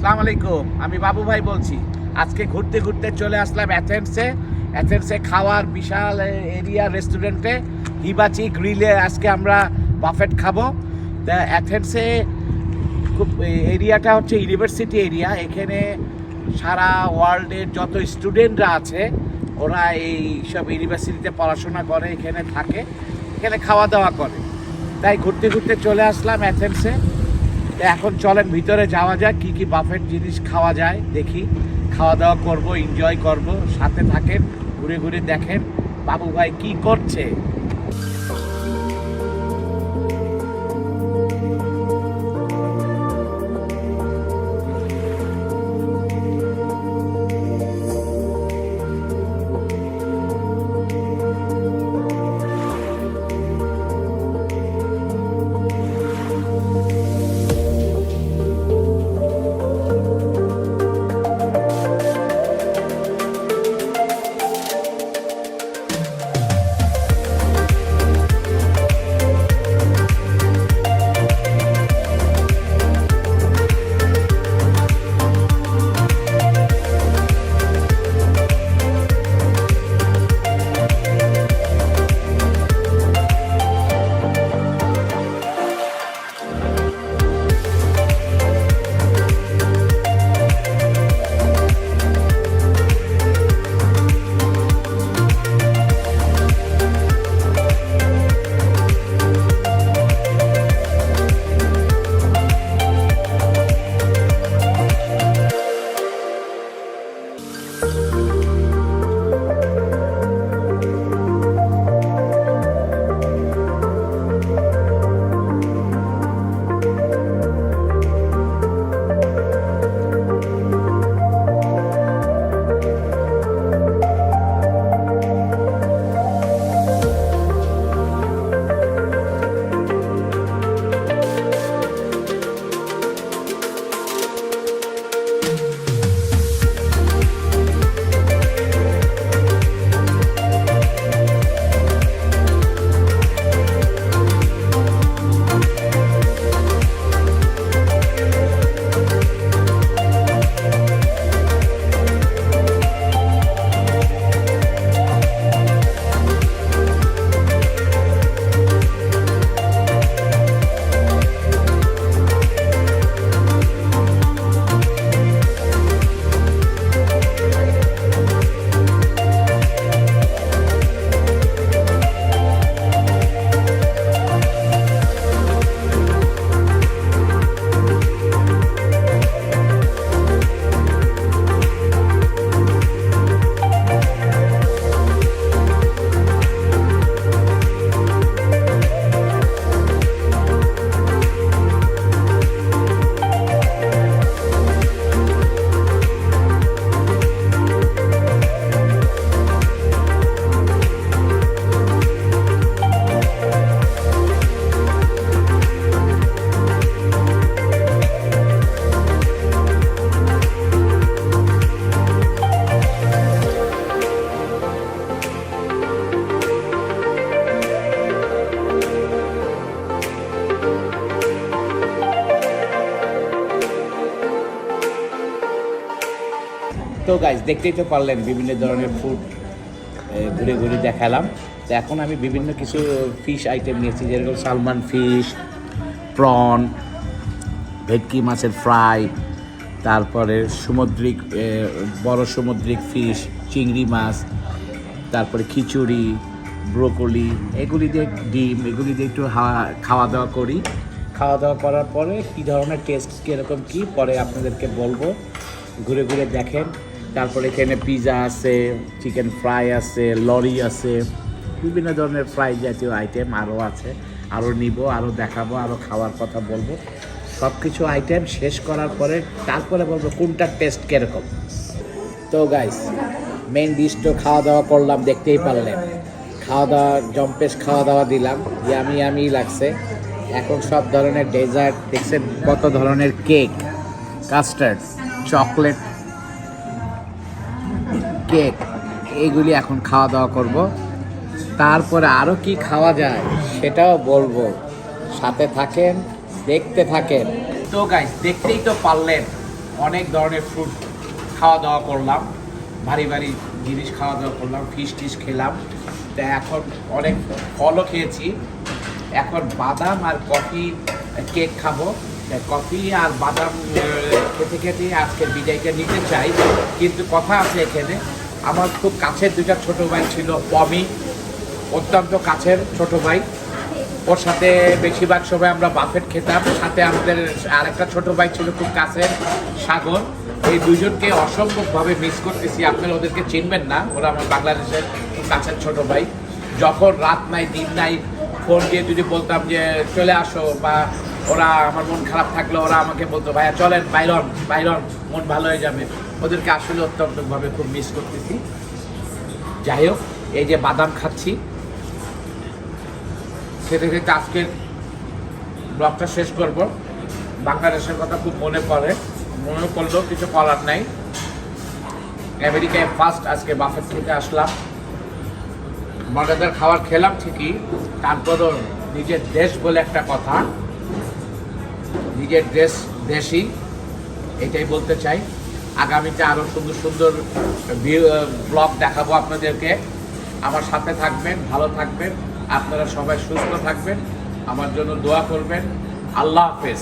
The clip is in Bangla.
আসসালামু আলাইকুম, আমি বাবু ভাই বলছি। আজকে ঘুরতে ঘুরতে চলে আসলাম অ্যাথেন্সে খাওয়ার বিশাল এরিয়া রেস্টুরেন্টে হিবাচি গ্রিলে। আজকে আমরা বাফেট খাবো। তা অ্যাথেন্সে খুব এরিয়াটা হচ্ছে ইউনিভার্সিটি এরিয়া। এখানে সারা ওয়ার্ল্ডের যত স্টুডেন্টরা আছে ওরা এই সব ইউনিভার্সিটিতে পড়াশোনা করে, এখানে থাকে, এখানে খাওয়া দাওয়া করে। তাই ঘুরতে ঘুরতে চলে আসলাম অ্যাথেন্সে। এখন চলেন ভিতরে যাওয়া যাক, কি কি বাফেট জিনিস খাওয়া যায় দেখি। খাওয়া দাওয়া করব, এনজয় করব, সাথে থাকেন, ঘুরে ঘুরে দেখেন বাবু ভাই কি করছে। তো গাইজ দেখতেই তো পারলেন বিভিন্ন ধরনের ফুড ঘুরে ঘুরে দেখালাম। তো এখন আমি বিভিন্ন কিছু ফিশ আইটেম নিয়েছি, যেরকম সালমান ফিশ, প্রন, ভেটকি মাছের ফ্রাই, তারপরে সামুদ্রিক বড় সামুদ্রিক ফিশ, চিংড়ি মাছ, তারপরে খিচুড়ি, ব্রোকলি, এগুলি দিয়ে ডিম, এগুলি দিয়ে একটু খাওয়া দাওয়া করি। খাওয়া দাওয়া করার পরে কী ধরনের টেস্ট কীরকম কী পরে আপনাদেরকে বলবো, ঘুরে ঘুরে দেখেন। তারপরে এখানে পিৎজা আছে, চিকেন ফ্রাই আছে, লরি আছে, বিভিন্ন ধরনের ফ্রাই জাতীয় আইটেম আরও আছে। আরও নিব, আরও দেখাবো, আরও খাওয়ার কথা বলবো। সব কিছু আইটেম শেষ করার পরে তারপরে বলবো কোনটার টেস্ট কীরকম। তো গাইস মেন ডিশ তো খাওয়া দাওয়া করলাম, দেখতেই পারলেন। খাওয়া দাওয়া জম্পেশ খাওয়া দাওয়া দিলাম, ইয়ামি লাগছে। এখন সব ধরনের ডেজার্ট দেখছেন, কত ধরনের কেক, কাস্টার্ড, চকলেট কেক, এইগুলি এখন খাওয়া দাওয়া করব। তারপরে আরও কি খাওয়া যায় সেটাও বলবো, সাথে থাকেন, দেখতে থাকেন। তো গাইস দেখতেই তো পারলেন অনেক ধরনের ফ্রুট খাওয়া দাওয়া করলাম, ভারী ভারী জিনিস খাওয়া দাওয়া করলাম, ফিশ টিশ খেলাম। তা এখন অনেক ফলও খেয়েছি, এখন বাদাম আর কফি কেক খাবো। কফি আর বাদাম খেতে খেতে আজকের বিদায়টা নিতে চাই, কিন্তু কথা আছে এখানে, আমার খুব কাছের দুটা ছোট ভাই ছিল, পমি অত্যন্ত কাছের ছোট ভাই, ওর সাথে বেশিরভাগ সময় আমরা বাফেট খেতাম, সাথে আমাদের আরেকটা ছোট ভাই ছিল খুব কাছের, সাগর। এই দুজনকে অসম্ভবভাবে মিস করতেছি। আপনারা ওদেরকে চিনবেন না, ওরা আমার বাংলাদেশের খুব কাছের ছোট ভাই। যখন রাত নাই দিন নাই ফোন দিয়ে যদি বলতাম যে চলে আসো, বা ওরা আমার মন খারাপ থাকলে ওরা আমাকে বলতো ভাইয়া চলেন বাইরন বাইরন, মন ভালো হয়ে যাবে। ওদেরকে আসলে অত্যন্তভাবে খুব মিস করতেছি। যাই হোক, এই যে বাদাম খাচ্ছি, খেতে খেতে আজকের ব্লগটা শেষ করব। বাংলাদেশের কথা খুব মনে পড়লেও কিছু করার নাই। আমেরিকায় ফার্স্ট আজকে বাফেট খেতে আসলাম, মজাদার খাবার খেলাম ঠিকই, তারপরও নিজের দেশ বলে একটা কথা, নিজের দেশ দেশই, এটাই বলতে চাই। আগামীতে আরও সুন্দর সুন্দর ব্লগ দেখাবো আপনাদেরকে। আমার সাথে থাকবেন, ভালো থাকবেন, আপনারা সবাই সুস্থ থাকবেন, আমার জন্য দোয়া করবেন। আল্লাহ হাফেজ।